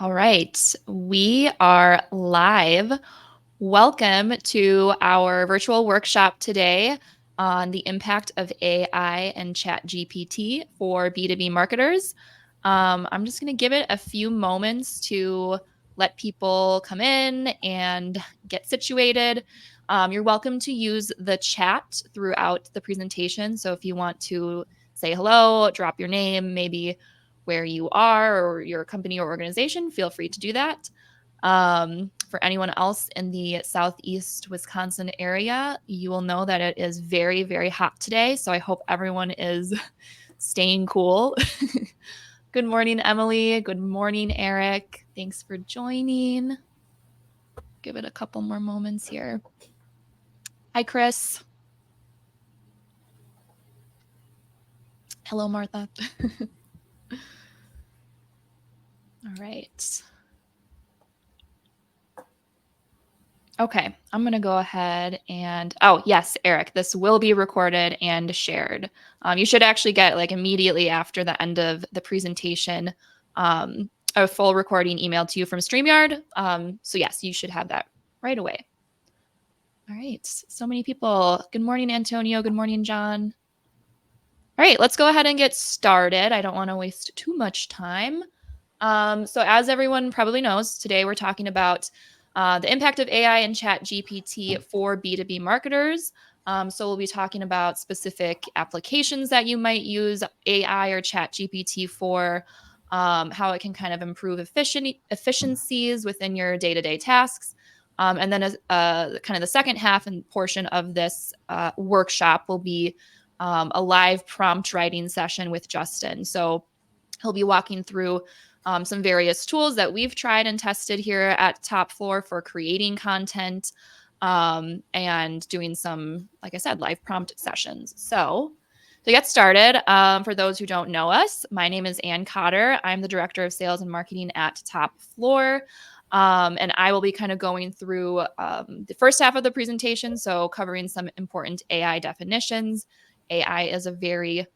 All right, we are live. Welcome to our virtual workshop today on the impact of AI and ChatGPT for B2B marketers. I'm just going to give it a few moments to let people come in and get situated. You're welcome to use the chat throughout the presentation. So if you want to say hello, drop your name, maybe where you are or your company or organization, feel free to do that. For anyone else in the Southeast Wisconsin area, you will know that it is very, very hot today. So I hope everyone is staying cool. Good morning, Emily. Good morning, Eric. Thanks for joining. Give it a couple more moments here. Hi, Chris. Hello, Martha. All right. Okay, I'm going to go ahead and, oh, yes, Eric, this will be recorded and shared. You should actually get immediately after the end of the presentation, a full recording emailed to you from StreamYard. So yes, you should have that right away. All right, so many people. Good morning, Antonio. Good morning, John. All right, let's go ahead and get started. I don't want to waste too much time. So as everyone probably knows, today we're talking about the impact of AI and ChatGPT for B2B marketers. So we'll be talking about specific applications that you might use AI or ChatGPT for, how it can kind of improve efficiencies within your day-to-day tasks. And then kind of the second half and portion of this workshop will be a live prompt writing session with Justin. So he'll be walking through some various tools that we've tried and tested here at Top Floor for creating content and doing some, like I said, live prompt sessions. So to get started, for those who don't know us, my name is Ann Cotter. I'm the Director of Sales and Marketing at Top Floor. And I will be kind of going through the first half of the presentation, so covering some important AI definitions. AI is a very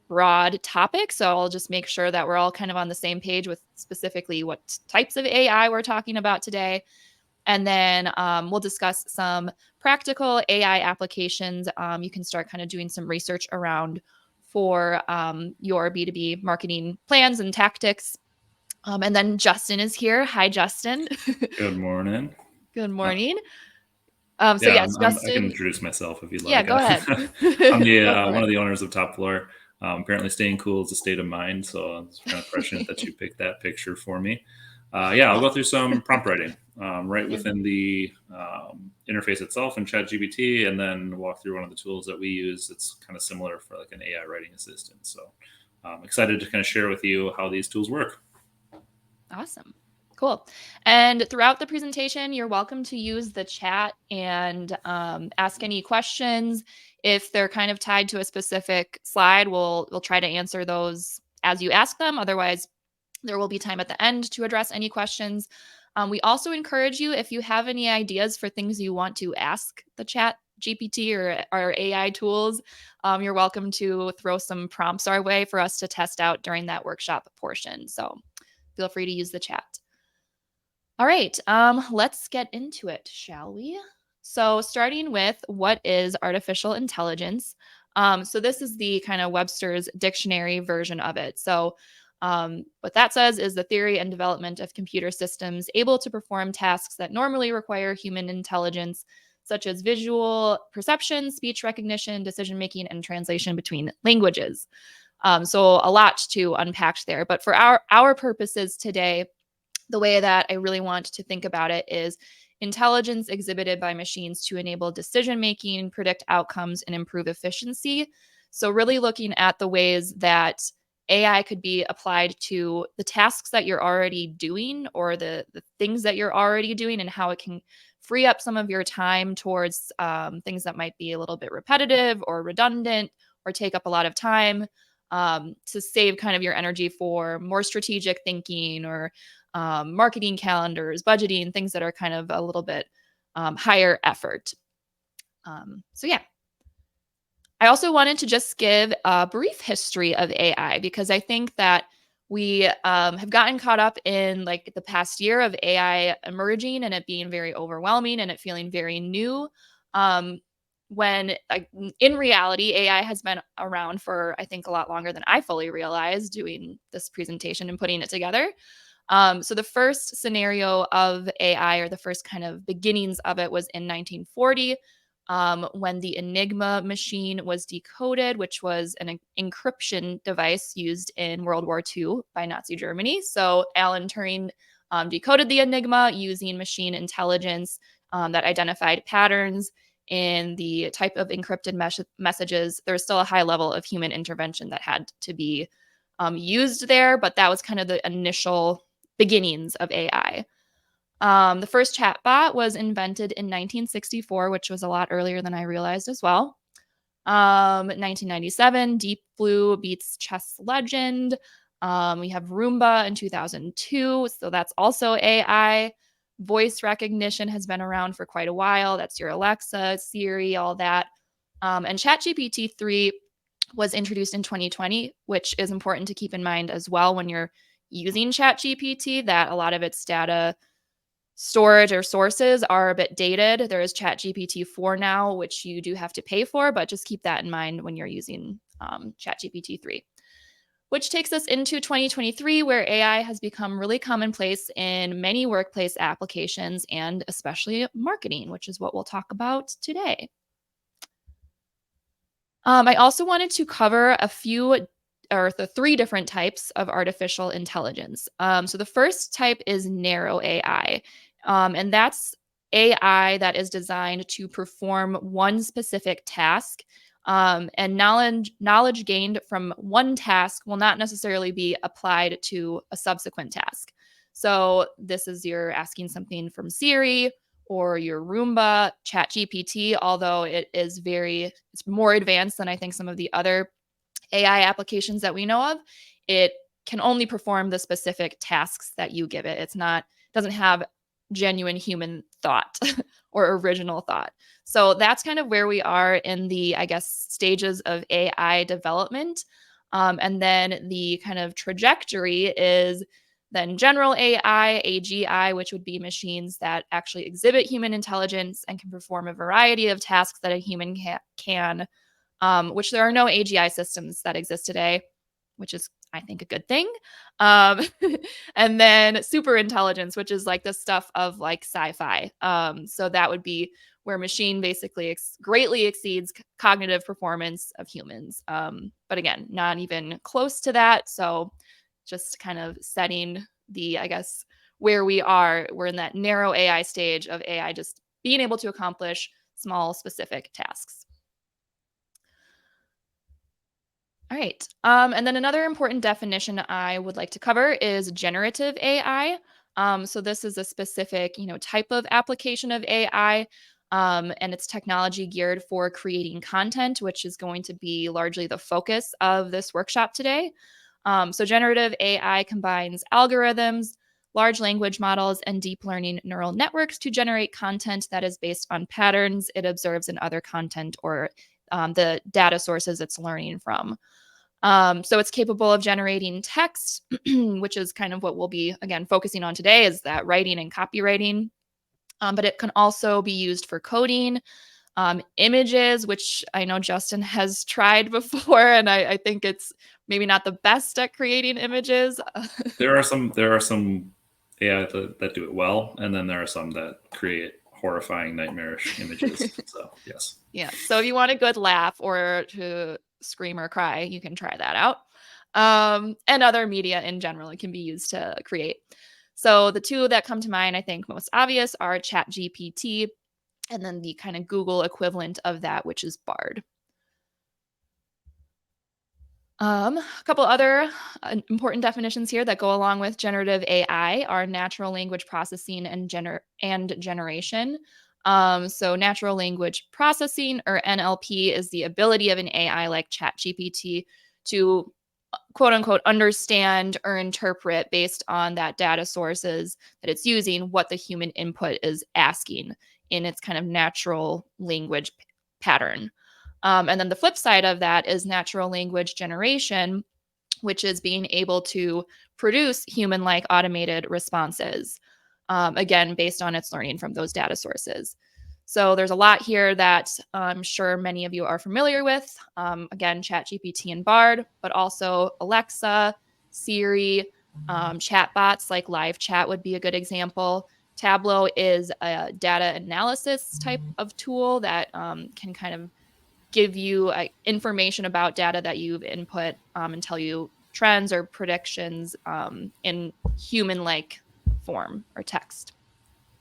broad topic, so I'll just make sure that we're all kind of on the same page with specifically what types of AI we're talking about today. And then we'll discuss some practical AI applications you can start kind of doing some research around for your B2B marketing plans and tactics. And then Justin is here. Hi, Justin. Good morning. Good morning. So Yeah, yes, I can Justin. introduce myself if you'd Yeah, like. go ahead. I'm the Go for one it. of the owners of Top Floor. Apparently, staying cool is a state of mind, so it's kind of prescient that you picked that picture for me. Yeah, I'll go through some prompt writing right Yeah. within the interface itself in ChatGPT, and then walk through one of the tools that we use. It's kind of similar for like an AI writing assistant. So I'm excited to kind of share with you how these tools work. Awesome. Cool. And throughout the presentation, you're welcome to use the chat and ask any questions. If they're kind of tied to a specific slide, we'll try to answer those as you ask them. Otherwise, there will be time at the end to address any questions. We also encourage you, if you have any ideas for things you want to ask the chat GPT or our AI tools, you're welcome to throw some prompts our way for us to test out during that workshop portion. So feel free to use the chat. All right, let's get into it, shall we? So starting with what is artificial intelligence? So this is the kind of Webster's dictionary version of it. So what that says is the theory and development of computer systems able to perform tasks that normally require human intelligence, such as visual perception, speech recognition, decision making, and translation between languages. So a lot to unpack there. But for our purposes today, the way that I really want to think about it is intelligence exhibited by machines to enable decision making, predict outcomes, and improve efficiency. So, really looking at the ways that AI could be applied to the tasks that you're already doing or the things that you're already doing and how it can free up some of your time towards things that might be a little bit repetitive or redundant or take up a lot of time, to save kind of your energy for more strategic thinking or marketing calendars, budgeting, things that are kind of a little bit higher effort. So, yeah. I also wanted to just give a brief history of AI because I think that we have gotten caught up in like the past year of AI emerging and it being very overwhelming and it feeling very new. Um, when in reality, AI has been around for, I think, a lot longer than I fully realized doing this presentation and putting it together. So the first scenario of AI, or the first kind of beginnings of it, was in 1940, when the Enigma machine was decoded, which was an encryption device used in World War II by Nazi Germany. So Alan Turing decoded the Enigma using machine intelligence that identified patterns in the type of encrypted messages. There's still a high level of human intervention that had to be used there, but that was kind of the initial beginnings of AI. The first chatbot was invented in 1964, which was a lot earlier than I realized as well. 1997, Deep Blue beats chess legend. We have Roomba in 2002, so that's also AI. Voice recognition has been around for quite a while. That's your Alexa, Siri, all that. And ChatGPT 3 was introduced in 2020, which is important to keep in mind as well when you're using ChatGPT, that a lot of its data storage or sources are a bit dated. There is ChatGPT 4 now, which you do have to pay for, but just keep that in mind when you're using ChatGPT 3. Which takes us into 2023, where AI has become really commonplace in many workplace applications and especially marketing, which is what we'll talk about today. I also wanted to cover a few or the three different types of artificial intelligence. So the first type is narrow AI, and that's AI that is designed to perform one specific task. And knowledge gained from one task will not necessarily be applied to a subsequent task. So this is you're asking something from Siri or your Roomba, ChatGPT, although it's more advanced than I think some of the other AI applications that we know of. It can only perform the specific tasks that you give it. Doesn't have genuine human thought or original thought. So that's kind of where we are in the, I guess, stages of AI development. And then the kind of trajectory is then general AI, AGI, which would be machines that actually exhibit human intelligence and can perform a variety of tasks that a human can, which there are no AGI systems that exist today, which is, I think, a good thing. Um, and then super intelligence, which is like the stuff of like sci-fi. So that would be where machine basically greatly exceeds cognitive performance of humans. But again, not even close to that. So just kind of setting the, I guess, where we are, we're in that narrow AI stage of AI just being able to accomplish small specific tasks. All right. And then another important definition I would like to cover is generative AI. So this is a specific, type of application of AI, and it's technology geared for creating content, which is going to be largely the focus of this workshop today. So generative AI combines algorithms, large language models, and deep learning neural networks to generate content that is based on patterns it observes in other content or the data sources it's learning from. So it's capable of generating text, which is kind of what we'll be, again, focusing on today is that writing and copywriting. But it can also be used for coding, images, which I know Justin has tried before, and I think it's maybe not the best at creating images. There are some AI that do it well, and then there are some that create horrifying, nightmarish images. So yes. Yeah. So if you want a good laugh or to scream or cry, you can try that out. And other media in general, it can be used to create. So the two that come to mind, I think most obvious are ChatGPT and then the kind of Google equivalent of that, which is Bard. A couple other important definitions here that go along with generative AI are natural language processing and generation. So natural language processing, or NLP, is the ability of an AI like ChatGPT to quote unquote understand or interpret based on that data sources that it's using what the human input is asking in its kind of natural language pattern. And then the flip side of that is natural language generation, which is being able to produce human-like automated responses, again, based on its learning from those data sources. So there's a lot here that I'm sure many of you are familiar with. Again, ChatGPT and Bard, but also Alexa, Siri, chatbots like live chat would be a good example. Tableau is a data analysis type of tool that can kind of give you information about data that you've input and tell you trends or predictions in human-like form or text.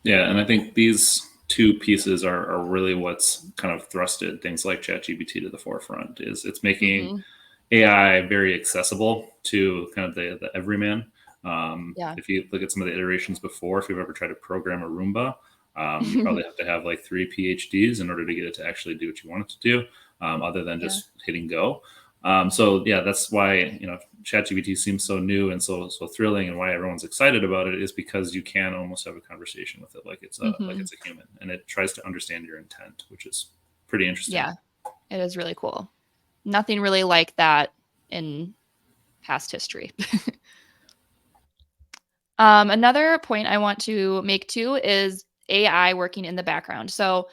Yeah, and I think these two pieces are really what's kind of thrusted things like ChatGPT to the forefront. Is it's making Mm-hmm. AI very accessible to kind of the everyman. Yeah. If you look at some of the iterations before, if you've ever tried to program a Roomba, you probably have to have like 3 PhDs in order to get it to actually do what you want it to do, other than Yeah. just hitting go. So yeah, that's why ChatGPT seems so new and so thrilling, and why everyone's excited about it is because you can almost have a conversation with it like it's a Mm-hmm. human, and it tries to understand your intent, which is pretty interesting. Yeah. It is really cool. Nothing really like that in past history. Another point I want to make too is AI working in the background. So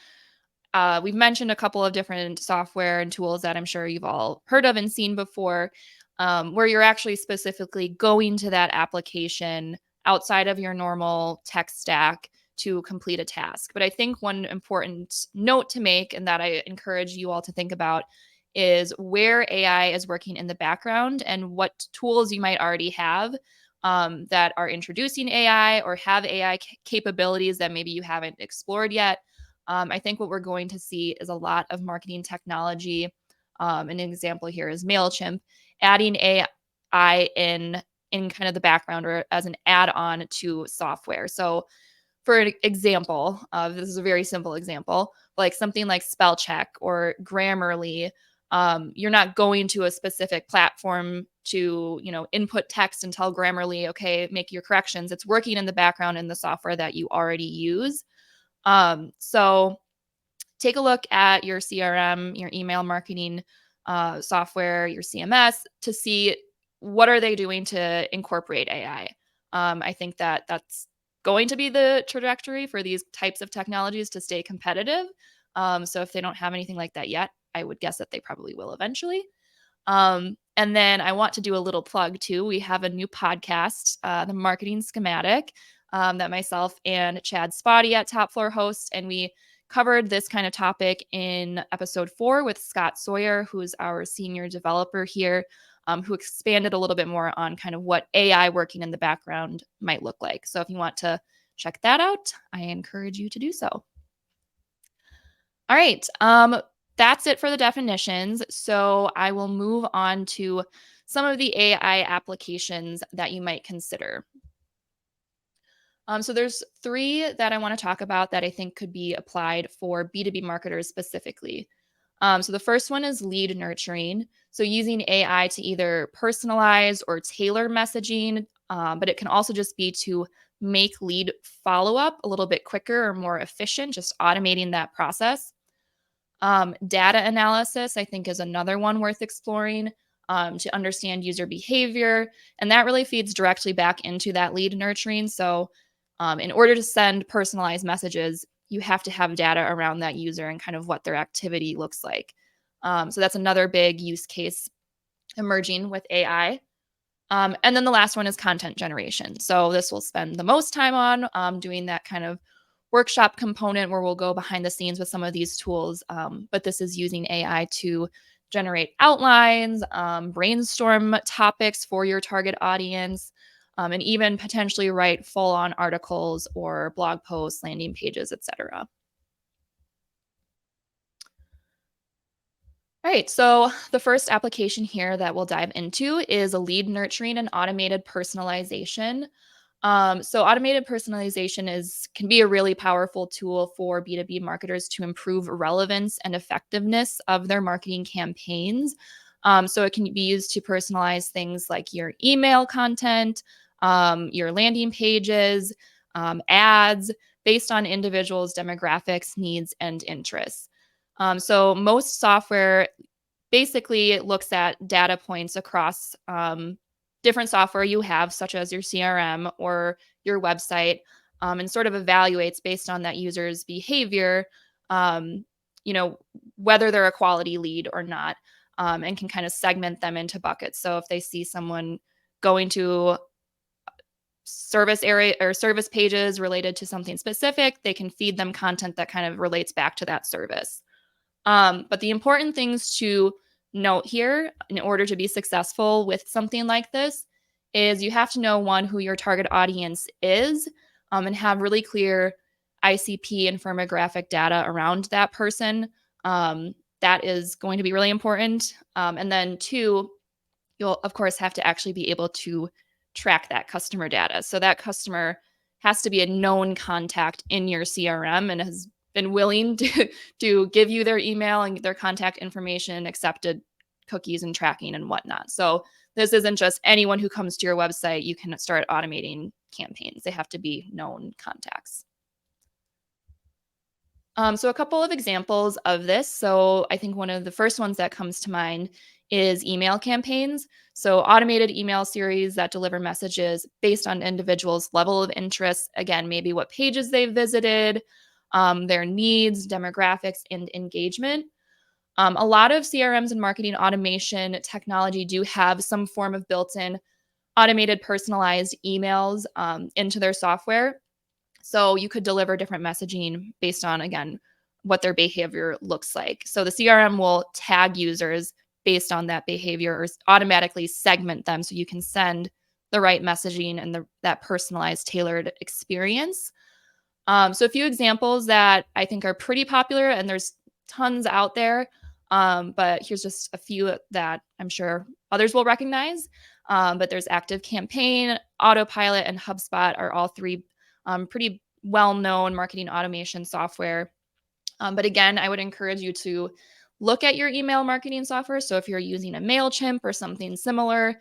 we've mentioned a couple of different software and tools that I'm sure you've all heard of and seen before, where you're actually specifically going to that application outside of your normal tech stack to complete a task. But I think one important note to make, and that I encourage you all to think about, is where AI is working in the background and what tools you might already have that are introducing AI or have AI capabilities that maybe you haven't explored yet. I think what we're going to see is a lot of marketing technology. An example here is MailChimp, adding AI in kind of the background or as an add-on to software. So for an example, this is a very simple example, like something like spell check or Grammarly. You're not going to a specific platform to, input text and tell Grammarly, okay, make your corrections. It's working in the background in the software that you already use. So take a look at your CRM, your email marketing software, your CMS to see what are they doing to incorporate AI. I think that that's going to be the trajectory for these types of technologies to stay competitive. So if they don't have anything like that yet, I would guess that they probably will eventually. And then I want to do a little plug too. We have a new podcast, The Marketing Schematic, that myself and Chad Spotty at Top Floor host. And we covered this kind of topic in episode 4 with Scott Sawyer, who's our senior developer here, who expanded a little bit more on kind of what AI working in the background might look like. So if you want to check that out, I encourage you to do so. All right. That's it for the definitions. So I will move on to some of the AI applications that you might consider. So there's 3 that I want to talk about that I think could be applied for B2B marketers specifically. So the first one is lead nurturing. So using AI to either personalize or tailor messaging, but it can also just be to make lead follow up a little bit quicker or more efficient, just automating that process. Data analysis, I think, is another one worth exploring to understand user behavior. And that really feeds directly back into that lead nurturing. So, in order to send personalized messages, you have to have data around that user and kind of what their activity looks like. So, that's another big use case emerging with AI. And then the last one is content generation. So this will spend the most time on doing that kind of workshop component where we'll go behind the scenes with some of these tools. But this is using AI to generate outlines, brainstorm topics for your target audience, and even potentially write full-on articles or blog posts, landing pages, etc. All right, so the first application here that we'll dive into is a lead nurturing and automated personalization. So automated personalization can be a really powerful tool for B2B marketers to improve relevance and effectiveness of their marketing campaigns. So it can be used to personalize things like your email content, your landing pages, ads based on individuals' demographics, needs, and interests. So most software basically it looks at data points across different software you have, such as your CRM or your website, and sort of evaluates based on that user's behavior, um, whether they're a quality lead or not, and can kind of segment them into buckets. So if they see someone going to service area or service pages related to something specific, they can feed them content that kind of relates back to that service. But the important things to note here in order to be successful with something like this is you have to know one, who your target audience is, and have really clear ICP and firmographic data around that person. That is going to be really important. And then two, you'll of course have to actually be able to track that customer data. So that customer has to be a known contact in your CRM and has been willing to give you their email and their contact information, accepted cookies and tracking and whatnot. So this isn't just anyone who comes to your website, you can start automating campaigns. They have to be known contacts. So a couple of examples of this. So I think one of the first ones that comes to mind is email campaigns. So automated email series that deliver messages based on individuals' level of interest. Again, maybe what pages they've visited, their needs, demographics, and engagement. A lot of CRMs and marketing automation technology do have some form of built-in automated personalized emails into their software. So you could deliver different messaging based on, again, what their behavior looks like. So the CRM will tag users based on that behavior or automatically segment them so you can send the right messaging and that personalized, tailored experience. So a few examples that I think are pretty popular, and there's tons out there, but here's just a few that I'm sure others will recognize. But there's Active Campaign, Autopilot, and HubSpot are all three pretty well-known marketing automation software. But again, I would encourage you to look at your email marketing software. So if you're using a MailChimp or something similar,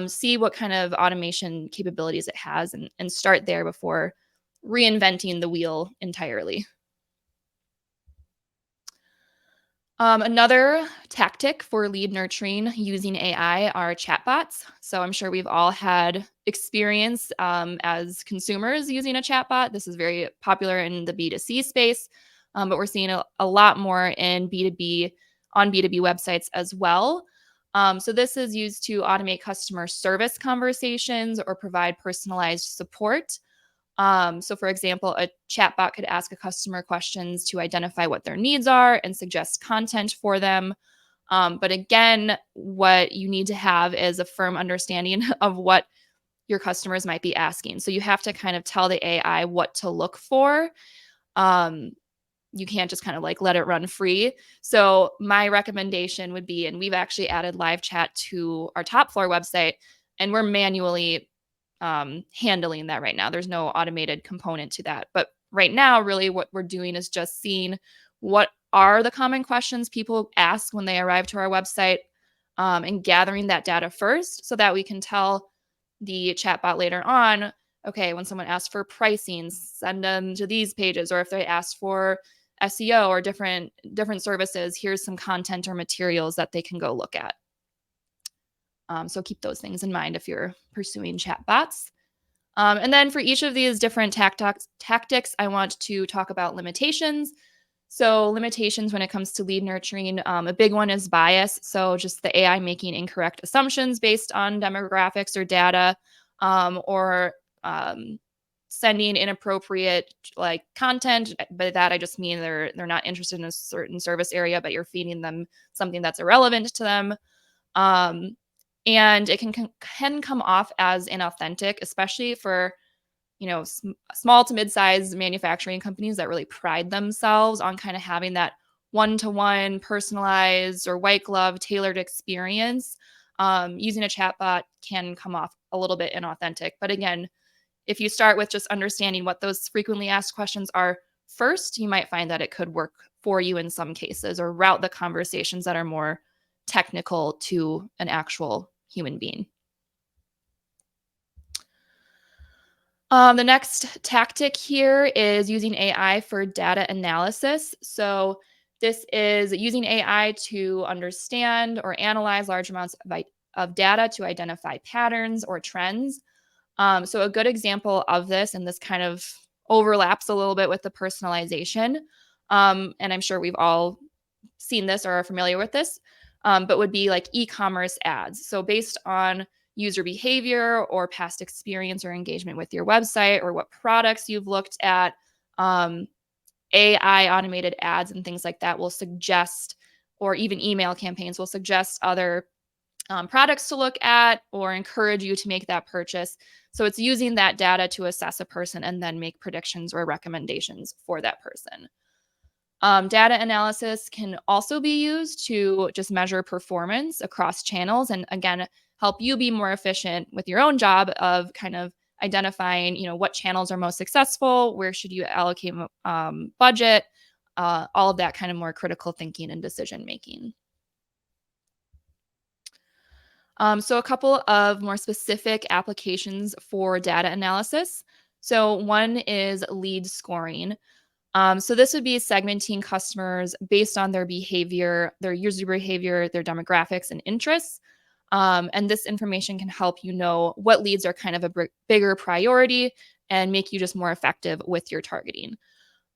see what kind of automation capabilities it has and start there before reinventing the wheel entirely. Another tactic for lead nurturing using AI are chatbots. So I'm sure we've all had experience as consumers using a chatbot. This is very popular in the B2C space, but we're seeing a lot more in B2B on B2B websites as well. So this is used to automate customer service conversations or provide personalized support. So, for example, a chatbot could ask a customer questions to identify what their needs are and suggest content for them. But again, what you need to have is a firm understanding of what your customers might be asking. So you have to kind of tell the AI what to look for. Um, you can't just kind of like let it run free. So my recommendation would be, and we've actually added live chat to our top floor website, and we're manually handling that right now. There's no automated component to that. But right now, really what we're doing is just seeing what are the common questions people ask when they arrive to our website, and gathering that data first so that we can tell the chatbot later on, okay, when someone asks for pricing, send them to these pages, or if they ask for SEO or different services, here's some content or materials that they can go look at. So keep those things in mind if you're pursuing chatbots. And then for each of these different tactics, I want to talk about limitations. So limitations when it comes to lead nurturing, a big one is bias. So just the AI making incorrect assumptions based on demographics or data, or sending inappropriate like content. By that I just mean they're not interested in a certain service area, but you're feeding them something that's irrelevant to them. Um, and it can come off as inauthentic, especially for small to mid-sized manufacturing companies that really pride themselves on kind of having that one-to-one personalized or white glove tailored experience. Using a chatbot can come off a little bit inauthentic, but again, if you start with just understanding what those frequently asked questions are first, you might find that it could work for you in some cases, or route the conversations that are more technical to an actual human being. The next tactic here is using AI for data analysis. So This is using AI to understand or analyze large amounts of data to identify patterns or trends. So a good example of this, and this kind of overlaps a little bit with the personalization, and I'm sure we've all seen this or are familiar with this, but would be like e-commerce ads. So based on user behavior or past experience or engagement with your website or what products you've looked at, um, AI automated ads and things like that will suggest, or even email campaigns will suggest other products to look at or encourage you to make that purchase. So it's using that data to assess a person and then make predictions or recommendations for that person. Data analysis can also be used to just measure performance across channels and again help you be more efficient with your own job of kind of identifying, what channels are most successful, where should you allocate budget, all of that kind of more critical thinking and decision making. So a couple of more specific applications for data analysis. So one is lead scoring. So this would be segmenting customers based on their behavior, their user behavior, their demographics and interests. And this information can help you know what leads are kind of a bigger priority and make you just more effective with your targeting.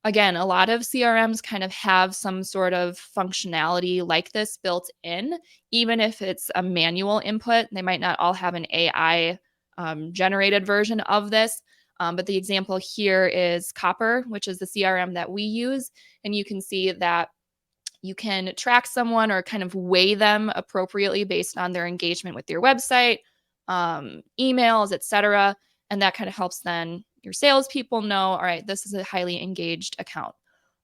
Again, a lot of CRMs kind of have some sort of functionality like this built in, even if it's a manual input. They might not all have an AI generated version of this. But the example here is Copper, which is the CRM that we use. And you can see that you can track someone or kind of weigh them appropriately based on their engagement with your website, emails, etc. And that kind of helps then your salespeople know, all right, this is a highly engaged account.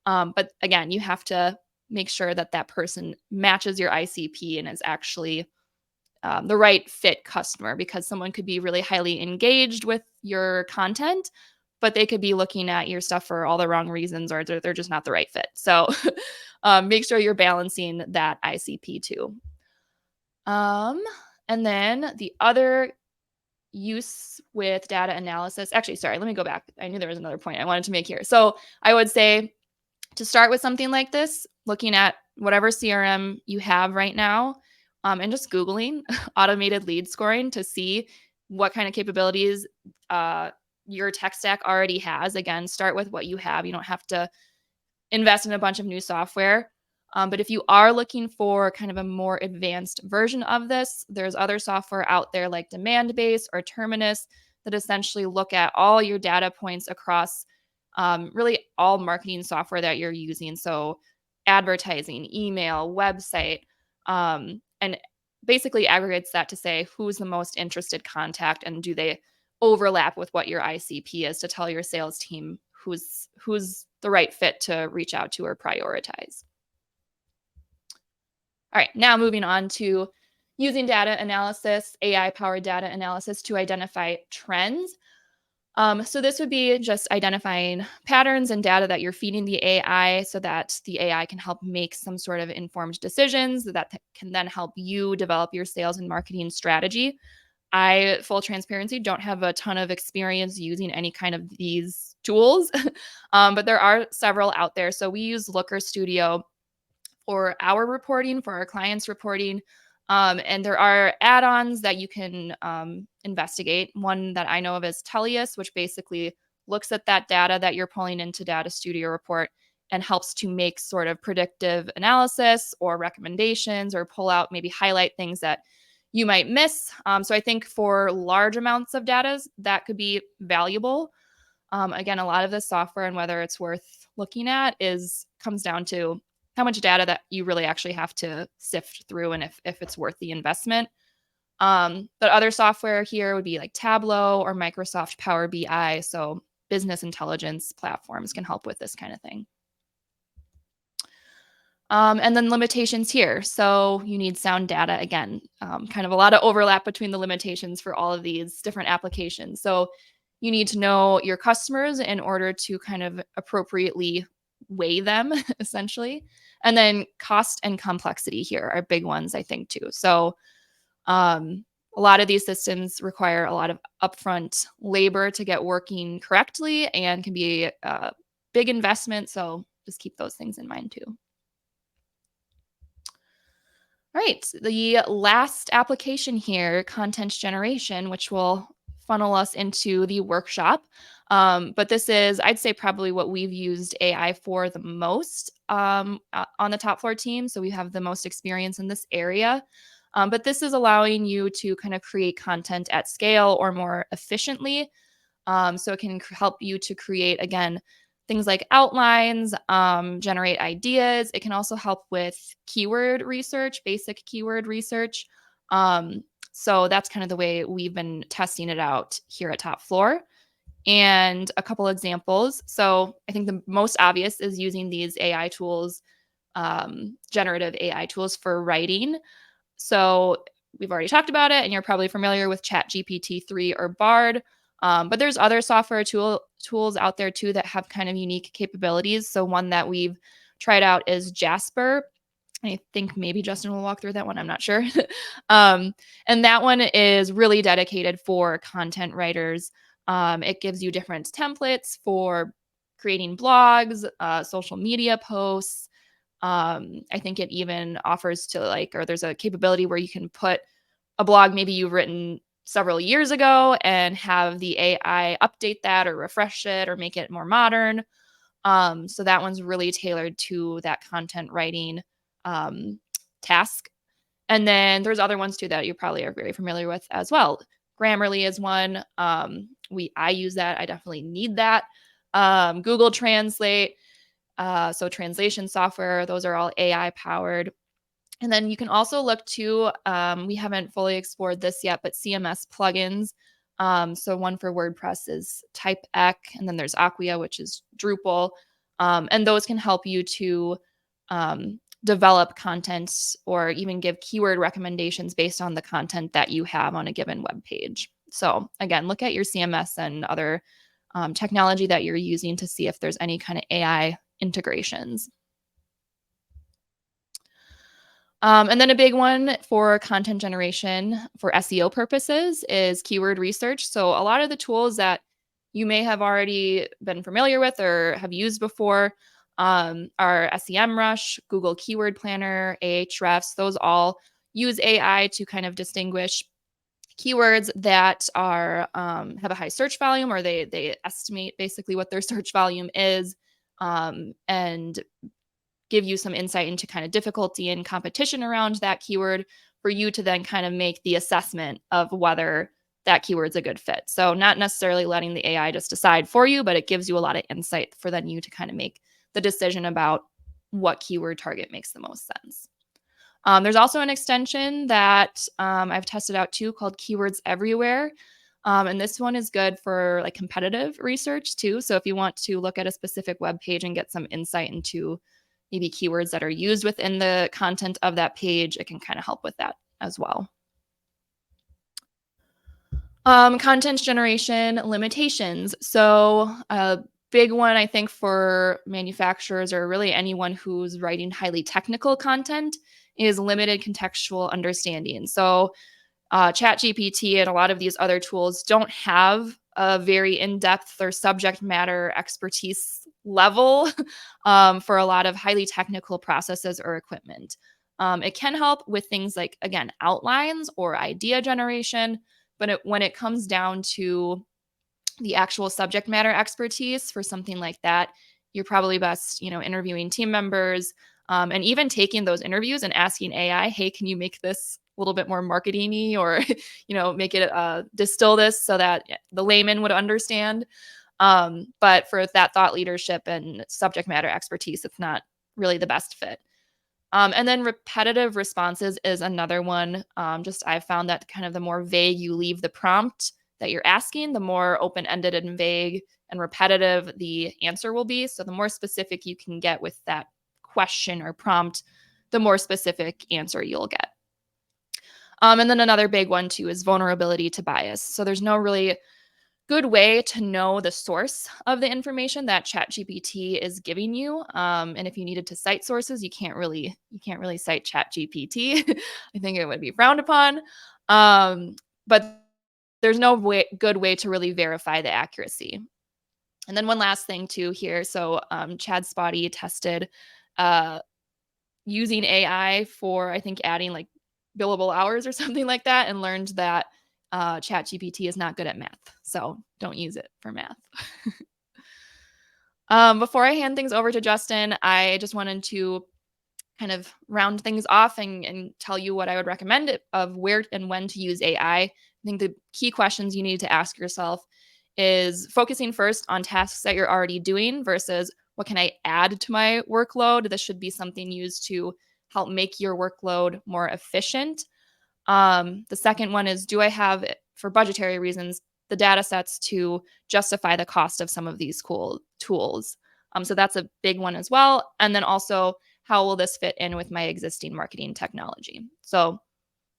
But again, you have to make sure that that person matches your ICP and is actually the right fit customer, because someone could be really highly engaged with your content, but they could be looking at your stuff for all the wrong reasons, or they're just not the right fit. So make sure you're balancing that ICP too. Um, and then the other use with data analysis, actually, sorry, let me go back. I knew there was another point I wanted to make here. So I would say to start with something like this, looking at whatever CRM you have right now, and just Googling automated lead scoring to see what kind of capabilities your tech stack already has. Again, start with what you have. You don't have to invest in a bunch of new software. But if you are looking for kind of a more advanced version of this, there's other software out there like Demandbase or Terminus that essentially look at all your data points across really all marketing software that you're using. So advertising, email, website, and basically aggregates that to say who's the most interested contact and do they overlap with what your ICP is to tell your sales team who's the right fit to reach out to or prioritize. All right, now moving on to using data analysis, AI-powered data analysis to identify trends. So this would be just identifying patterns and data that you're feeding the AI so that the AI can help make some sort of informed decisions that can then help you develop your sales and marketing strategy. I, full transparency, don't have a ton of experience using any kind of these tools, but there are several out there. So we use Looker Studio for our reporting, for our clients' reporting. And there are add-ons that you can investigate. One that I know of is Tellius, which basically looks at that data that you're pulling into Data Studio Report and helps to make sort of predictive analysis or recommendations or pull out, maybe highlight things that you might miss. So I think for large amounts of data, that could be valuable. Again, a lot of the software and whether it's worth looking at comes down to how much data that you really actually have to sift through and if it's worth the investment. But other software here would be like Tableau or Microsoft Power BI. So business intelligence platforms can help with this kind of thing. And then limitations here. So you need sound data again, kind of a lot of overlap between the limitations for all of these different applications. So you need to know your customers in order to kind of appropriately weigh them, essentially. And then cost and complexity here are big ones, I think, too. So a lot of these systems require a lot of upfront labor to get working correctly and can be a big investment. So just keep those things in mind, too. All right, the last application here, content generation, which will funnel us into the workshop. But this is, I'd say, probably what we've used AI for the most on the top floor team. So we have the most experience in this area. But this is allowing you to kind of create content at scale or more efficiently. So it can help you to create, again, things like outlines, generate ideas. It can also help with keyword research, basic keyword research. So that's kind of the way we've been testing it out here at Top Floor. And a couple examples. So I think the most obvious is using these AI tools, generative AI tools for writing. So we've already talked about it, and you're probably familiar with ChatGPT 3 or Bard. But there's other software tools out there too that have kind of unique capabilities. So one that we've tried out is Jasper. I think maybe Justin will walk through that one. I'm not sure. And that one is really dedicated for content writers. It gives you different templates for creating blogs, social media posts. I think it even offers to or there's a capability where you can put a blog maybe you've written several years ago and have the AI update that or refresh it or make it more modern. So that one's really tailored to that content writing um, task. And then there's other ones too that you probably are very familiar with as well. Grammarly is one. I use that. I definitely need that. Google Translate, so translation software. Those are all AI powered. And then you can also look to, we haven't fully explored this yet, but CMS plugins. So one for WordPress is TypeEck, and then there's Acquia, which is Drupal. And those can help you to develop content or even give keyword recommendations based on the content that you have on a given web page. So again, look at your CMS and other technology that you're using to see if there's any kind of AI integrations. And then a big one for content generation for SEO purposes is keyword research. So a lot of the tools that you may have already been familiar with or have used before are SEMrush, Google Keyword Planner, Ahrefs. Those all use AI to kind of distinguish keywords that are have a high search volume, or they estimate basically what their search volume is, and give you some insight into kind of difficulty and competition around that keyword for you to then kind of make the assessment of whether that keyword's a good fit. So not necessarily letting the AI just decide for you, but it gives you a lot of insight for then you to kind of make the decision about what keyword target makes the most sense. There's also an extension that I've tested out too called Keywords Everywhere. And this one is good for like competitive research too. So if you want to look at a specific web page and get some insight into maybe keywords that are used within the content of that page, it can kind of help with that as well. Content generation limitations. So a big one, I think, for manufacturers or really anyone who's writing highly technical content is limited contextual understanding. So ChatGPT and a lot of these other tools don't have a very in-depth or subject matter expertise level for a lot of highly technical processes or equipment. It can help with things like, again, outlines or idea generation, but when it comes down to the actual subject matter expertise for something like that, you're probably best, interviewing team members, and even taking those interviews and asking AI, hey, can you make this a little bit more marketing-y, or, make it distill this so that the layman would understand. But for that thought leadership and subject matter expertise, it's not really the best fit. And then repetitive responses is another one. Just I've found that kind of the more vague you leave the prompt that you're asking, the more open-ended and vague and repetitive the answer will be. So the more specific you can get with that question or prompt, the more specific answer you'll get. And then another big one too is vulnerability to bias. So there's no really good way to know the source of the information that ChatGPT is giving you. And if you needed to cite sources, you can't really cite ChatGPT. I think it would be frowned upon. But there's no good way to really verify the accuracy. And then one last thing too here. So Chad Spotty tested using AI for, I think, adding like billable hours or something like that, and learned that ChatGPT is not good at math. So don't use it for math. Before I hand things over to Justin, I just wanted to kind of round things off and tell you what I would recommend of where and when to use AI. I think the key questions you need to ask yourself is focusing first on tasks that you're already doing versus what can I add to my workload? This should be something used to help make your workload more efficient. The second one is, do I have, for budgetary reasons, the data sets to justify the cost of some of these cool tools? So that's a big one as well. And then also, how will this fit in with my existing marketing technology? So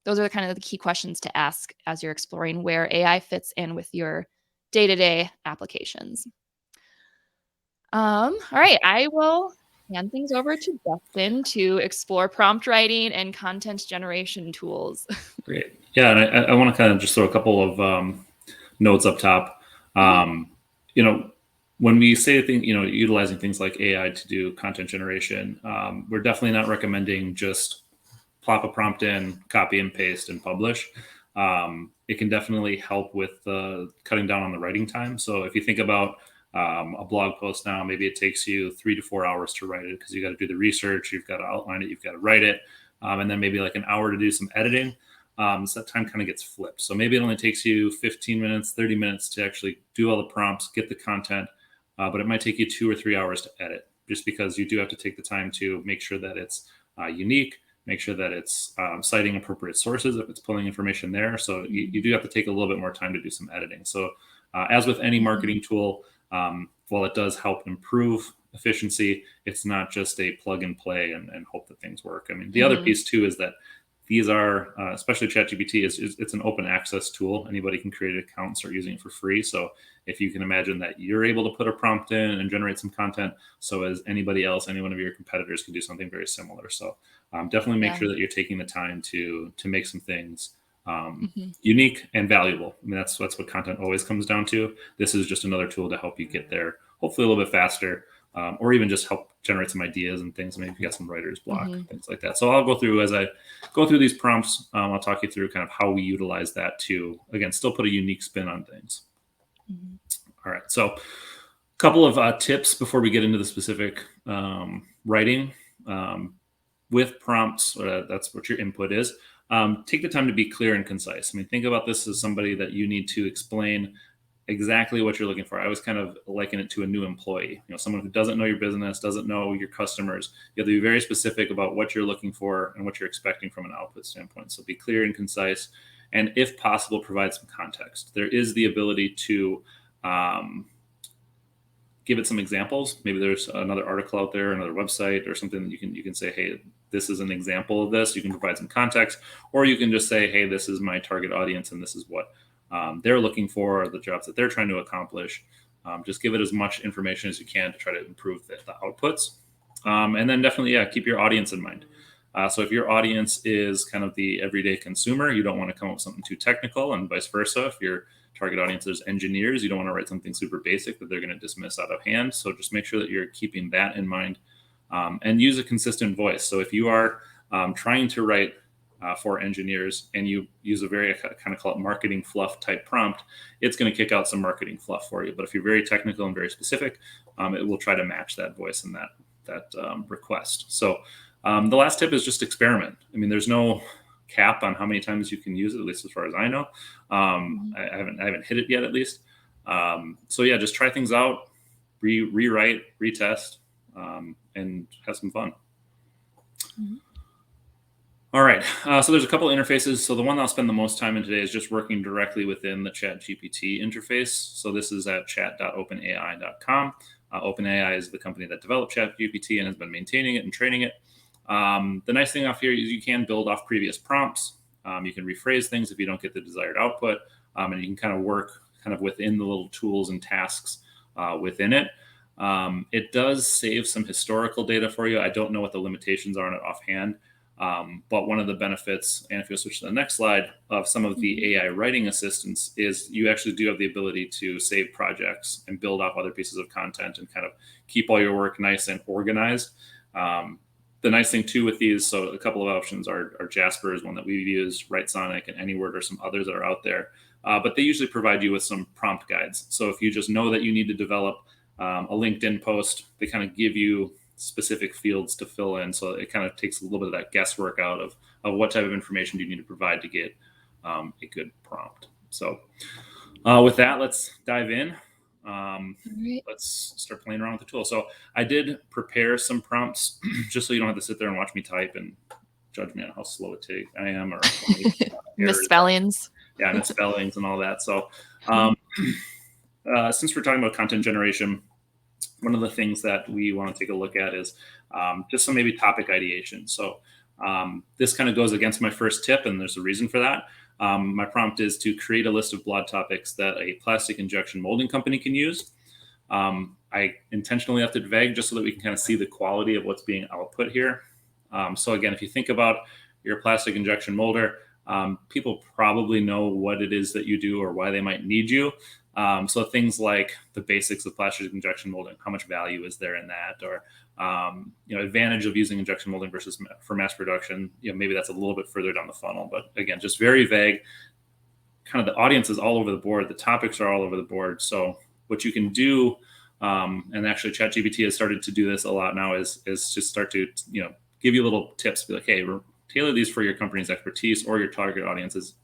those are kind of the key questions to ask as you're exploring where AI fits in with your day-to-day applications. All right, I will hand things over to Justin to explore prompt writing and content generation tools. Great. Yeah, and I want to kind of just throw a couple of notes up top. You know, when we say utilizing things like AI to do content generation, we're definitely not recommending just plop a prompt in, copy and paste, and publish. It can definitely help with cutting down on the writing time. So if you think about a blog post now, maybe it takes you 3 to 4 hours to write it because you got to do the research, you've got to outline it, you've got to write it, and then maybe like an hour to do some editing. So that time kind of gets flipped. So maybe it only takes you 15 minutes, 30 minutes to actually do all the prompts, get the content, but it might take you 2 or 3 hours to edit just because you do have to take the time to make sure that it's unique, make sure that it's citing appropriate sources if it's pulling information there. So you do have to take a little bit more time to do some editing. So as with any marketing tool, while it does help improve efficiency, it's not just a plug and play and hope that things work. I mean, the other piece too is that these are, especially ChatGPT, it's an open access tool. Anybody can create an account and start using it for free. So if you can imagine that you're able to put a prompt in and generate some content, so as anybody else, any one of your competitors can do something very similar. So definitely make sure that you're taking the time to make some things unique and valuable. I mean, that's what content always comes down to. This is just another tool to help you get there, hopefully a little bit faster, or even just help generate some ideas and things. Maybe if you got some writer's block, things like that. So I'll go through as I go through these prompts. I'll talk you through kind of how we utilize that to, again, still put a unique spin on things. All right. So a couple of tips before we get into the specific writing with prompts. That's what your input is. Take the time to be clear and concise. I mean, think about this as somebody that you need to explain exactly what you're looking for. I always kind of liken it to a new employee, someone who doesn't know your business, doesn't know your customers. You have to be very specific about what you're looking for and what you're expecting from an output standpoint. So be clear and concise, and if possible, provide some context. There is the ability to give it some examples. Maybe there's another article out there, another website or something that you can say, hey, this is an example of this. You can provide some context, or you can just say, hey, this is my target audience and this is what they're looking for, the jobs that they're trying to accomplish. Just give it as much information as you can to try to improve the outputs. And then definitely, keep your audience in mind. So if your audience is kind of the everyday consumer, you don't want to come up with something too technical, and vice versa. If your target audience is engineers, you don't want to write something super basic that they're going to dismiss out of hand. So just make sure that you're keeping that in mind, and use a consistent voice. So if you are trying to write for engineers and you use a very kind of call it marketing fluff type prompt, it's going to kick out some marketing fluff for you. But if you're very technical and very specific, it will try to match that voice and that request. So the last tip is just experiment. I mean, there's no cap on how many times you can use it, at least as far as I know. I haven't hit it yet, at least. So yeah, just try things out, rewrite, retest, and have some fun. All right. So there's a couple interfaces. So the one I'll spend the most time in today is just working directly within the ChatGPT interface. So this is at chat.openai.com. OpenAI is the company that developed ChatGPT and has been maintaining it and training it. The nice thing off here is you can build off previous prompts. You can rephrase things if you don't get the desired output, and you can kind of work kind of within the little tools and tasks within it. It does save some historical data for you. I don't know what the limitations are on it offhand, but one of the benefits, and if you'll switch to the next slide, of some of the AI writing assistants is you actually do have the ability to save projects and build off other pieces of content and kind of keep all your work nice and organized. The nice thing too with these, so a couple of options are Jasper is one that we've used, WriteSonic and Anyword, or some others that are out there. But they usually provide you with some prompt guides. So if you just know that you need to develop a LinkedIn post, they kind of give you specific fields to fill in. So it kind of takes a little bit of that guesswork out of what type of information do you need to provide to get a good prompt. So with that, let's dive in. Right. Let's start playing around with the tool. So I did prepare some prompts just so you don't have to sit there and watch me type and judge me on how slow I am, or errors. Misspellings. Yeah, misspellings and all that. So since we're talking about content generation, one of the things that we want to take a look at is just some maybe topic ideation. So this kind of goes against my first tip, and there's a reason for that. My prompt is to create a list of blog topics that a plastic injection molding company can use. I intentionally left it vague just so that we can kind of see the quality of what's being output here. So again, if you think about your plastic injection molder, people probably know what it is that you do or why they might need you. So things like the basics of plastic injection molding, how much value is there in that, or advantage of using injection molding versus for mass production. Maybe that's a little bit further down the funnel, but again, just very vague. Kind of the audience is all over the board. The topics are all over the board. So what you can do, and actually ChatGPT has started to do this a lot now, is just start to give you little tips. Be like, hey, tailor these for your company's expertise or your target audience's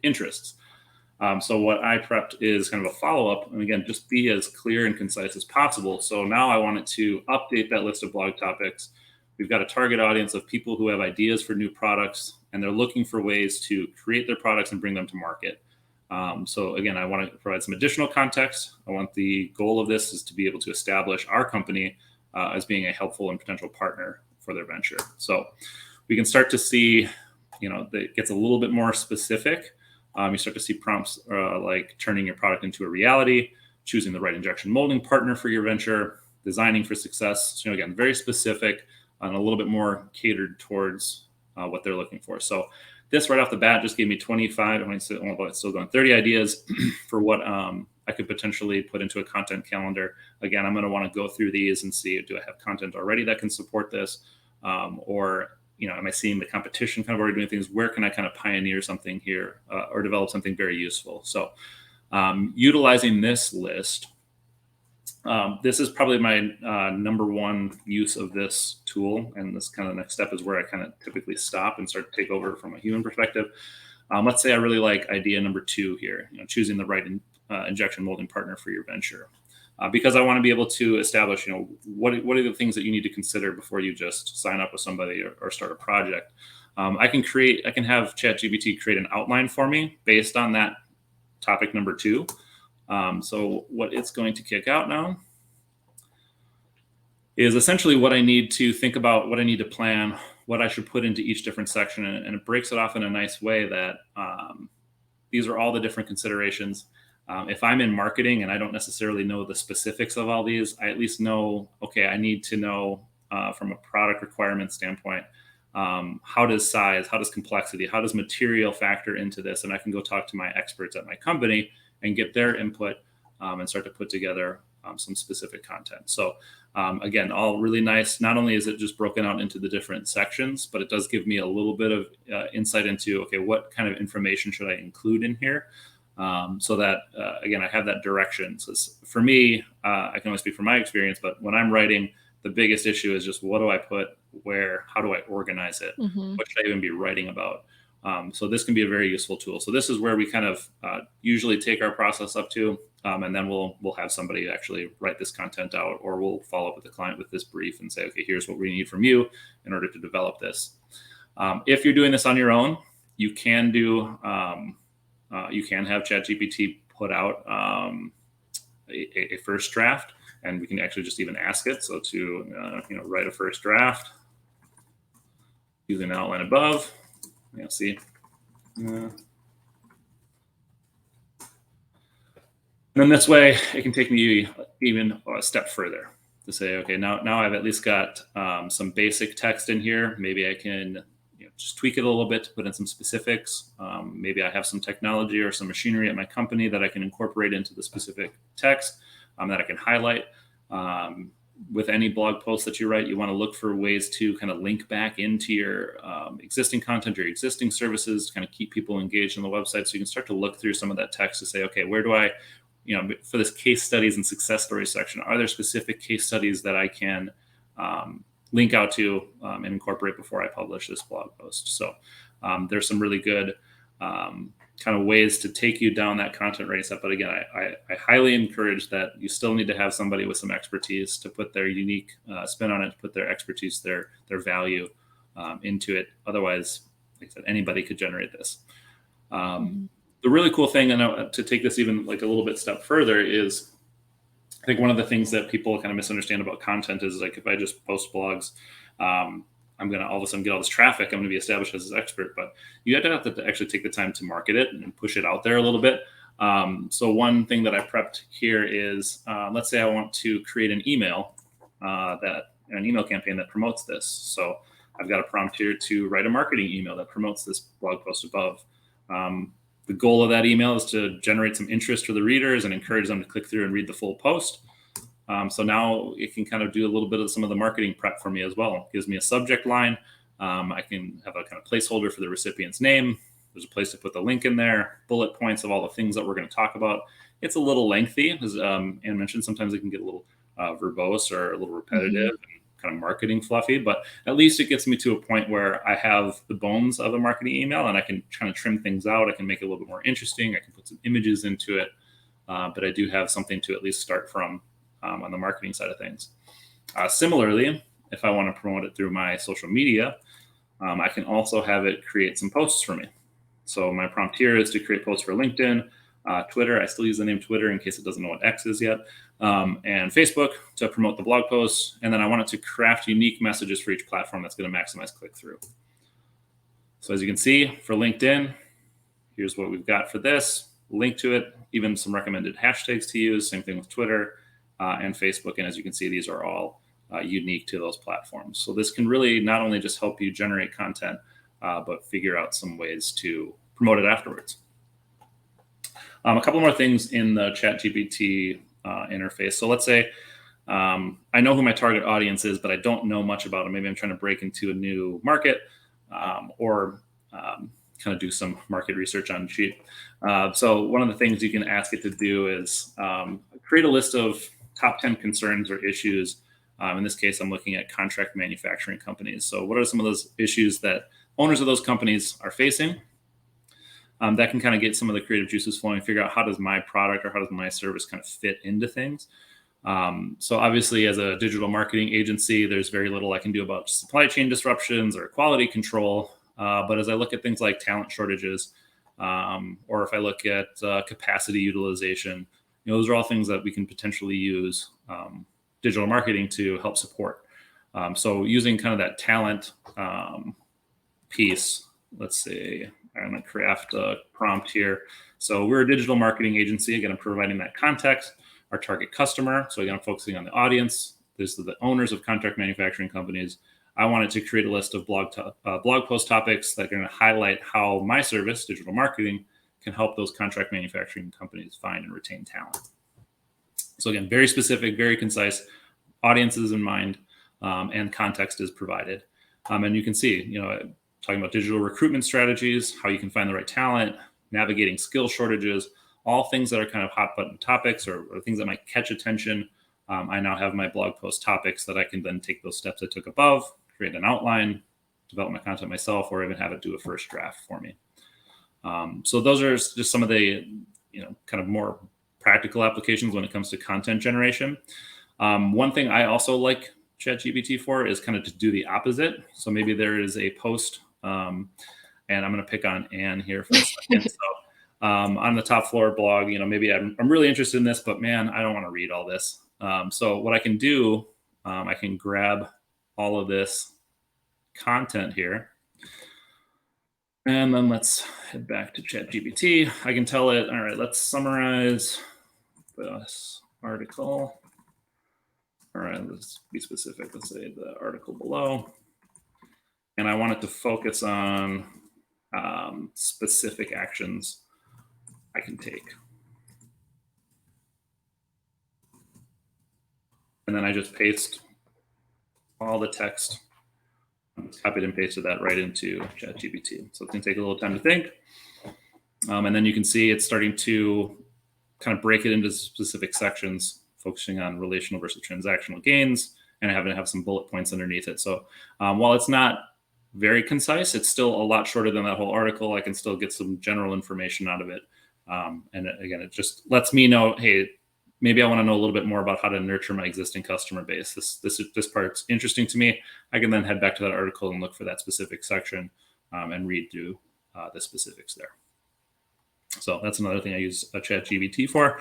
interests. So what I prepped is kind of a follow-up, and again, just be as clear and concise as possible. So now I wanted to update that list of blog topics. We've got a target audience of people who have ideas for new products, and they're looking for ways to create their products and bring them to market. So again, I want to provide some additional context. I want the goal of this is to be able to establish our company as being a helpful and potential partner for their venture. So we can start to see, that it gets a little bit more specific. You start to see prompts like turning your product into a reality, choosing the right injection molding partner for your venture, designing for success. So again, very specific and a little bit more catered towards what they're looking for. So this right off the bat just gave me 25, I'm still going 30 ideas for what I could potentially put into a content calendar. Again, I'm going to want to go through these and see, do I have content already that can support this? Or am I seeing the competition kind of already doing things? Where can I kind of pioneer something here or develop something very useful? So utilizing this list, this is probably my number one use of this tool. And this kind of next step is where I kind of typically stop and start to take over from a human perspective. Let's say I really like idea number 2 here, choosing the right injection molding partner for your venture. Because I want to be able to establish, what are the things that you need to consider before you just sign up with somebody or start a project. I can have ChatGPT create an outline for me based on that topic number 2. So what it's going to kick out now is essentially what I need to think about, what I need to plan, what I should put into each different section. And it breaks it off in a nice way that these are all the different considerations. If I'm in marketing and I don't necessarily know the specifics of all these, I at least know, okay, I need to know from a product requirement standpoint, how does size, how does complexity, how does material factor into this? And I can go talk to my experts at my company and get their input and start to put together some specific content. So again, all really nice. Not only is it just broken out into the different sections, but it does give me a little bit of insight into, okay, what kind of information should I include in here? So that, again, I have that direction. So for me, I can only speak from my experience, but when I'm writing, the biggest issue is just what do I put where, how do I organize it? Mm-hmm. What should I even be writing about? So this can be a very useful tool. So this is where we kind of usually take our process up to, and then we'll have somebody actually write this content out, or we'll follow up with the client with this brief and say, okay, here's what we need from you in order to develop this. If you're doing this on your own, you can do, you can have ChatGPT put out a first draft, and we can actually just even ask it. So to write a first draft using the outline above. See. And then this way, it can take me even a step further to say, okay, now I've at least got some basic text in here. Maybe I can just tweak it a little bit to put in some specifics. Maybe I have some technology or some machinery at my company that I can incorporate into the specific text that I can highlight. with any blog post that you write, you want to look for ways to kind of link back into your existing content or your existing services to kind of keep people engaged on the website. So you can start to look through some of that text to say, okay, where do I, for this case studies and success stories section, are there specific case studies that I can link out to and incorporate before I publish this blog post? So there's some really good kind of ways to take you down that content writing step. But again, I highly encourage that you still need to have somebody with some expertise to put their unique spin on it, to put their expertise, their value into it. Otherwise, like I said, anybody could generate this. The really cool thing, and to take this even like a little bit step further, is I think one of the things that people kind of misunderstand about content is like, if I just post blogs, I'm going to all of a sudden get all this traffic. I'm going to be established as an expert, but you have to actually take the time to market it and push it out there a little bit. So one thing that I prepped here is, let's say I want to create an email an email campaign that promotes this. So I've got a prompt here to write a marketing email that promotes this blog post above. The goal of that email is to generate some interest for the readers and encourage them to click through and read the full post. So now it can kind of do a little bit of some of the marketing prep for me as well. It gives me a subject line. I can have a kind of placeholder for the recipient's name. There's a place to put the link in there, bullet points of all the things that we're going to talk about. It's a little lengthy, as Anne mentioned. Sometimes it can get a little verbose or a little repetitive and kind of marketing fluffy, but at least it gets me to a point where I have the bones of a marketing email and I can kind of trim things out. I can make it a little bit more interesting. I can put some images into it, but I do have something to at least start from on the marketing side of things. Similarly, if I want to promote it through my social media, I can also have it create some posts for me. So my prompt here is to create posts for LinkedIn, Twitter. I still use the name Twitter in case it doesn't know what X is yet, and Facebook to promote the blog posts. And then I want it to craft unique messages for each platform that's going to maximize click-through. So as you can see, for LinkedIn, here's what we've got for this. Link to it, even some recommended hashtags to use. Same thing with Twitter and Facebook. And as you can see, these are all unique to those platforms. So this can really not only just help you generate content, but figure out some ways to promote it afterwards. A couple more things in the ChatGPT interface. So let's say I know who my target audience is, but I don't know much about them. Maybe I'm trying to break into a new market or kind of do some market research on cheap. So one of the things you can ask it to do is create a list of top 10 concerns or issues. In this case, I'm looking at contract manufacturing companies. So what are some of those issues that owners of those companies are facing? That can kind of get some of the creative juices flowing, figure out how does my product or how does my service kind of fit into things. So obviously, as a digital marketing agency, there's very little I can do about supply chain disruptions or quality control. But as I look at things like talent shortages, or if I look at capacity utilization, those are all things that we can potentially use digital marketing to help support. So using kind of that talent piece, let's say I'm going to craft a prompt here. So we're a digital marketing agency. Again, I'm providing that context, our target customer. So again, I'm focusing on the audience. This is the owners of contract manufacturing companies. I wanted to create a list of blog post topics that are going to highlight how my service, digital marketing, can help those contract manufacturing companies find and retain talent. So again, very specific, very concise, audiences in mind, and context is provided. And you can see, talking about digital recruitment strategies, how you can find the right talent, navigating skill shortages, all things that are kind of hot button topics or things that might catch attention. I now have my blog post topics that I can then take those steps I took above, create an outline, develop my content myself, or even have it do a first draft for me. So those are just some of the, kind of more practical applications when it comes to content generation. One thing I also like ChatGPT for is kind of to do the opposite. So maybe there is a post, and I'm going to pick on Anne here for a second. So on the top floor blog, maybe I'm really interested in this, but man, I don't want to read all this. So what I can do, I can grab all of this content here. And then let's head back to ChatGPT. I can tell it, all right, let's summarize this article. All right, let's be specific. Let's say the article below. And I want it to focus on specific actions I can take. and then I just paste all the text. I just copied and pasted that right into ChatGPT. So it's going to take a little time to think. And then you can see it's starting to kind of break it into specific sections, focusing on relational versus transactional gains, and having to have some bullet points underneath it. So while it's not very concise, it's still a lot shorter than that whole article. I can still get some general information out of it. And again, it just lets me know, hey, maybe I want to know a little bit more about how to nurture my existing customer base. This part's interesting to me. I can then head back to that article and look for that specific section and read through the specifics there. So that's another thing I use a ChatGPT for.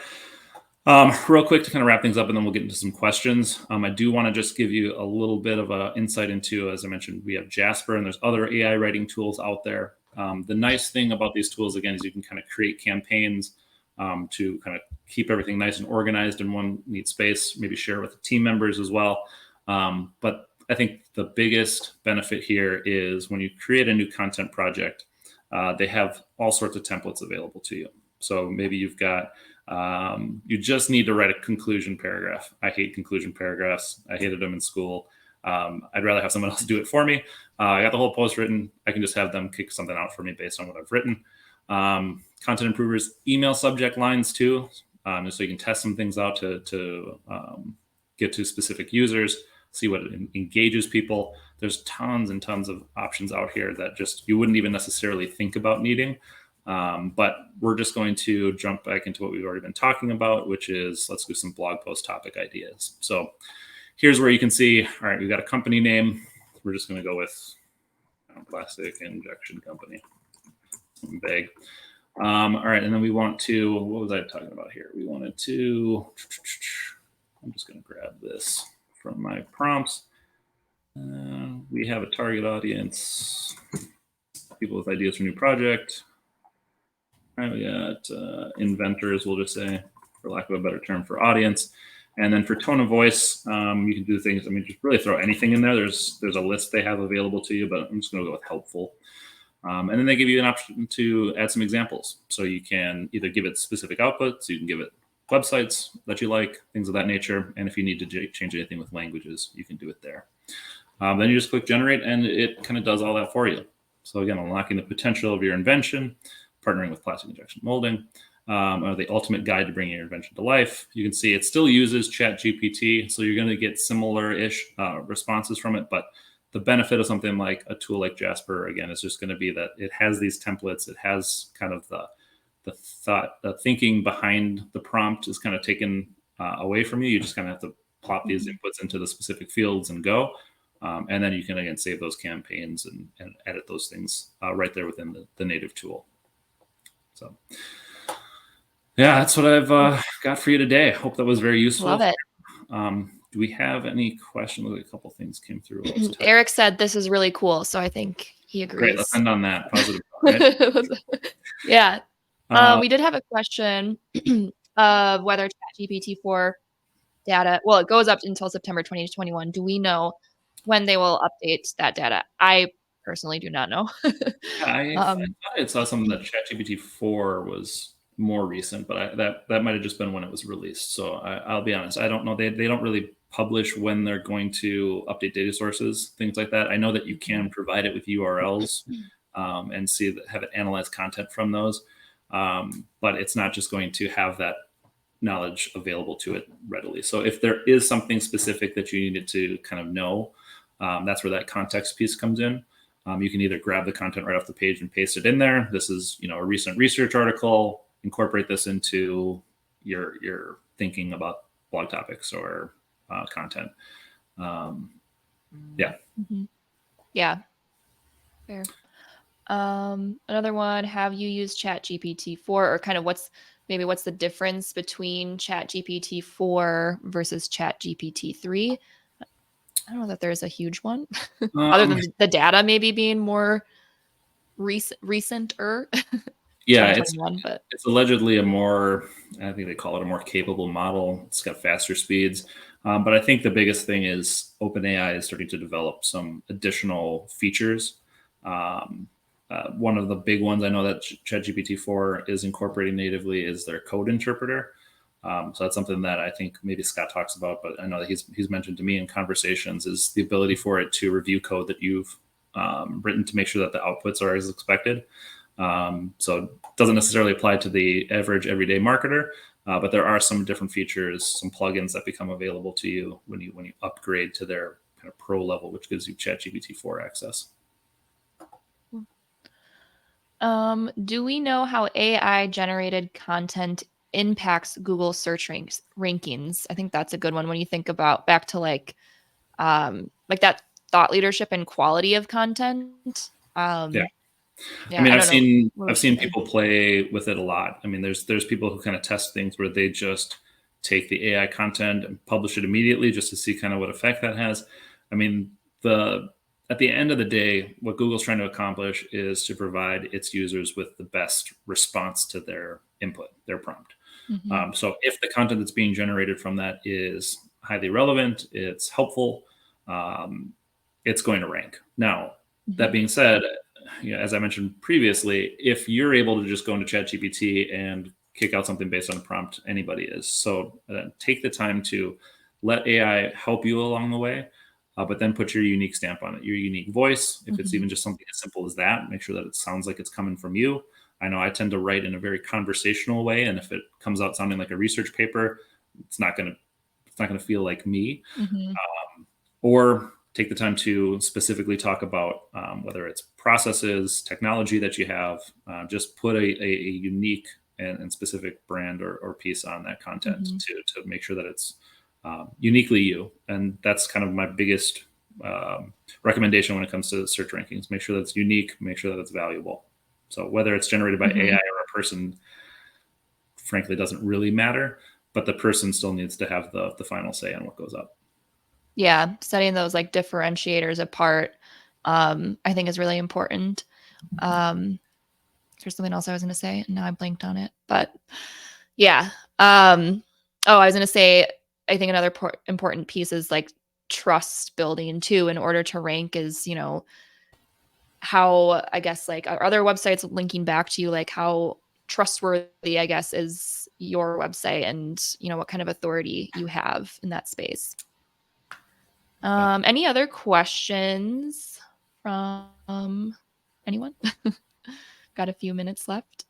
Real quick to kind of wrap things up, and then we'll get into some questions. I do want to just give you a little bit of an insight into, as I mentioned, we have Jasper, and there's other AI writing tools out there. The nice thing about these tools, again, is you can kind of create campaigns to kind of keep everything nice and organized in one neat space, maybe share with the team members as well. But I think the biggest benefit here is when you create a new content project, they have all sorts of templates available to you. So maybe you've got, you just need to write a conclusion paragraph. I hate conclusion paragraphs. I hated them in school. I'd rather have someone else do it for me. I got the whole post written. I can just have them kick something out for me based on what I've written. Content improvers, email subject lines too, so you can test some things out to get to specific users, see what engages people. There's tons and tons of options out here that just you wouldn't even necessarily think about needing. But we're just going to jump back into what we've already been talking about, which is let's do some blog post topic ideas. So here's where you can see, all right, we've got a company name. We're just going to go with Plastic Injection Company. Something vague. All right, and then we want to, what was I talking about here? We wanted to, I'm just going to grab this from my prompts. We have a target audience, people with ideas for new project. All right, we got inventors, we'll just say, for lack of a better term, for audience. And then for tone of voice, you can do things, I mean, just really throw anything in there. There's a list they have available to you, but I'm just going to go with helpful. And then they give you an option to add some examples. So you can either give it specific outputs, you can give it websites that you like, things of that nature. And if you need to change anything with languages, you can do it there. Then you just click generate and it kind of does all that for you. So again, unlocking the potential of your invention, partnering with plastic injection molding, or the ultimate guide to bringing your invention to life. You can see it still uses ChatGPT, so you're going to get similar-ish responses from it, but the benefit of something like a tool like Jasper, again, is just going to be that it has these templates. It has kind of the thinking behind the prompt is kind of taken away from you. You just kind of have to plop these inputs into the specific fields and go. And then you can, again, save those campaigns and edit those things right there within the native tool. So, yeah, that's what I've got for you today. Hope that was very useful. Love it. Do we have any questions? A couple things came through. Eric said this is really cool, so I think he agrees. Great. Let's end on that positive. Right? Yeah. We did have a question of whether ChatGPT-4 data, well, it goes up until September 2021. Do we know when they will update that data? I personally do not know. I thought I saw something that ChatGPT-4 was more recent, but that might have just been when it was released. So I'll be honest, I don't know. They don't really publish when they're going to update data sources, things like that. I know that you can provide it with URLs and have it analyze content from those, but it's not just going to have that knowledge available to it readily. So if there is something specific that you needed to kind of know, that's where that context piece comes in. You can either grab the content right off the page and paste it in there. This is, a recent research article. Incorporate this into your thinking about blog topics or content. Yeah. Mm-hmm. Yeah. Fair. Another one, have you used ChatGPT-4, or kind of what's the difference between ChatGPT-4 versus ChatGPT-3? I don't know that there's a huge one other than the data maybe being more recent-er. Yeah, it's allegedly a more, I think they call it a more capable model. It's got faster speeds. But I think the biggest thing is OpenAI is starting to develop some additional features. One of the big ones I know that ChatGPT-4 is incorporating natively is their code interpreter. So that's something that I think maybe Scott talks about, but I know that he's mentioned to me in conversations is the ability for it to review code that you've written to make sure that the outputs are as expected. So it doesn't necessarily apply to the average everyday marketer, but there are some different features, some plugins that become available to you when you upgrade to their kind of pro level, which gives you ChatGPT 4 access. Do we know how AI generated content impacts Google search rankings? I think that's a good one when you think about back to like that thought leadership and quality of content. Yeah. I Yeah, mean, I don't know. What I've would you seen say? people play with it a lot. I mean, there's people who kind of test things where they just take the AI content and publish it immediately just to see kind of what effect that has. I mean, the at the end of the day, what Google's trying to accomplish is to provide its users with the best response to their input, their prompt. Mm-hmm. So if the content that's being generated from that is highly relevant, it's helpful, um, it's going to rank. Now, that Mm-hmm. being said, as I mentioned previously, if you're able to just go into ChatGPT and kick out something based on a prompt, anybody is. So take the time to let AI help you along the way, but then put your unique stamp on it, your unique voice. If it's Mm-hmm. even just something as simple as that, make sure that it sounds like it's coming from you. I know I tend to write in a very conversational way, and if it comes out sounding like a research paper, it's not going to feel like me. Mm-hmm. Or take the time to specifically talk about whether it's processes, technology that you have. Just put a unique and specific brand or piece on that content Mm-hmm. to make sure that it's uniquely you. And that's kind of my biggest recommendation when it comes to search rankings. Make sure that it's unique, make sure that it's valuable. So whether it's generated by Mm-hmm. AI or a person, frankly, doesn't really matter. But the person still needs to have the final say on what goes up. Yeah, setting those like differentiators apart, I think is really important. Um, there's something else I was going to say, and now I blanked on it. But yeah. Oh, I was going to say, I think another important piece is like trust building too, in order to rank is, how, I guess, like, are other websites linking back to you, like how trustworthy, I guess, is your website and, what kind of authority you have in that space. Yeah. Any other questions from anyone? Got a few minutes left.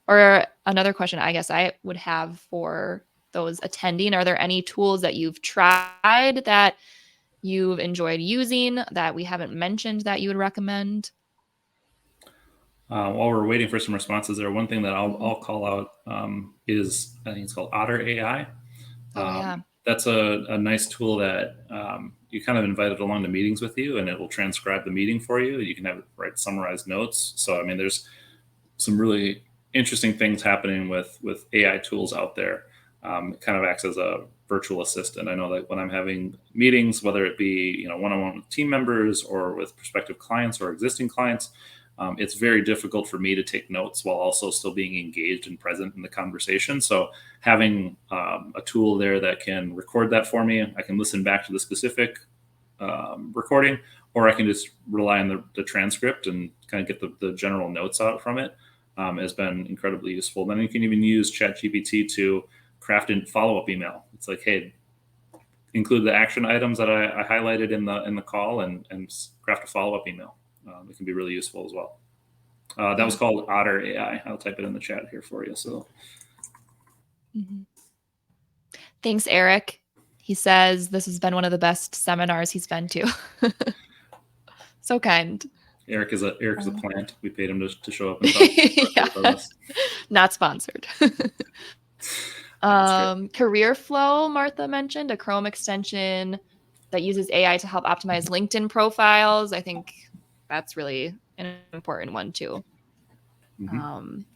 Or another question I guess I would have for those attending, are there any tools that you've tried that you've enjoyed using that we haven't mentioned that you would recommend? While we're waiting for some responses there, one thing that Mhm. I'll call out is I think it's called Otter AI. Oh, yeah. That's a nice tool that you kind of invite it along to meetings with you, and it will transcribe the meeting for you. You can have it write summarized notes. So I mean, there's some really interesting things happening with AI tools out there. It kind of acts as a virtual assistant. I know that when I'm having meetings, whether it be one-on-one with team members or with prospective clients or existing clients, it's very difficult for me to take notes while also still being engaged and present in the conversation. So having a tool there that can record that for me, I can listen back to the specific recording, or I can just rely on the transcript and kind of get the general notes out from it. Has been incredibly useful. Then you can even use ChatGPT to craft a follow-up email. It's like, hey, include the action items that I highlighted in the call and craft a follow-up email. It can be really useful as well. That was Yeah. called Otter AI. I'll type it in the chat here for you. So Mhm. Thanks, Eric. He says this has been one of the best seminars he's been to. So kind. Eric is a Uh, plant. We paid him to show up and talk directly with yeah, us. not sponsored. That's great. Career Flow, Martha mentioned, a Chrome extension that uses AI to help optimize LinkedIn profiles. I think that's really an important one too. Mm-hmm. Um,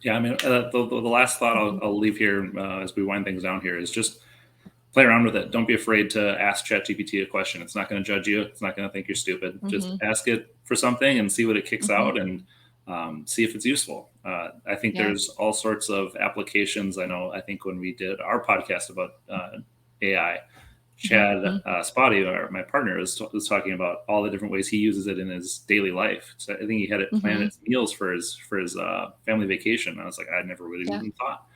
Yeah, I mean, the last thought mhm, I'll leave here as we wind things down here is just play around with it. Don't be afraid to ask ChatGPT a question. It's not going to judge you. It's not going to think you're stupid. Just mhm, ask it for something and see what it kicks mhm. out and see if it's useful. I think Yeah. there's all sorts of applications. I think when we did our podcast about AI, Chad Mhm, Spotty, my partner, was talking about all the different ways he uses it in his daily life. So I think he had it plan mhm. its meals for his family vacation. I was like, I never would have Yeah. even thought.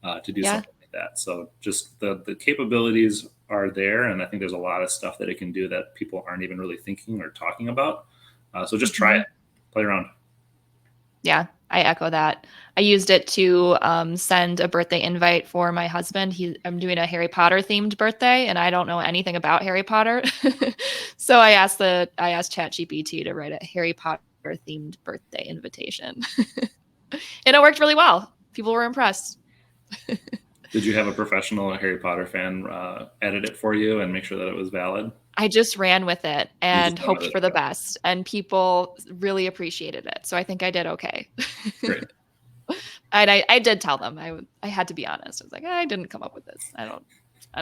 to do Yeah. something like that. So just the capabilities are there, and I think there's a lot of stuff that it can do that people aren't even really thinking or talking about. So just try Hmm. it, play around. Yeah, I echo that. I used it to send a birthday invite for my husband. I'm doing a Harry Potter themed birthday, and I don't know anything about Harry Potter, so I asked ChatGPT to write a Harry Potter themed birthday invitation, and it worked really well. People were impressed. Did you have a professional Harry Potter fan edit it for you and make sure that it was valid? I just ran with it You just and went with hoped it. for the Okay, best, and people really appreciated it. So I think I did okay. great. And I did tell them I had to be honest. I was like, I didn't come up with this. I don't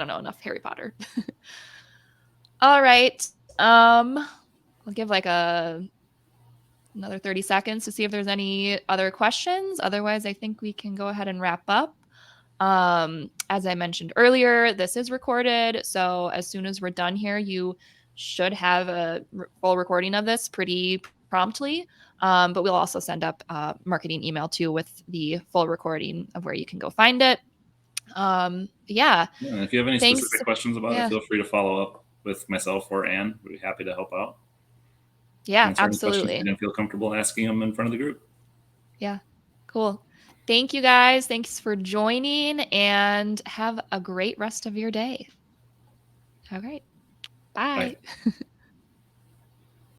know enough Harry Potter. All right. I'll give like another 30 seconds to see if there's any other questions. Otherwise, I think we can go ahead and wrap up. As I mentioned earlier, this is recorded. So as soon as we're done here, you should have a full recording of this pretty promptly. But we'll also send up a marketing email too with the full recording of where you can go find it. Yeah. Yeah, and if you have any Thanks. specific questions about it, Yeah. feel free to follow up with myself or Anne. We'd be happy to help out. Yeah, Answer any questions if you absolutely. didn't feel comfortable asking them in front of the group. Yeah. Cool. Thank you guys. Thanks for joining and have a great rest of your day. All right. Bye. Bye.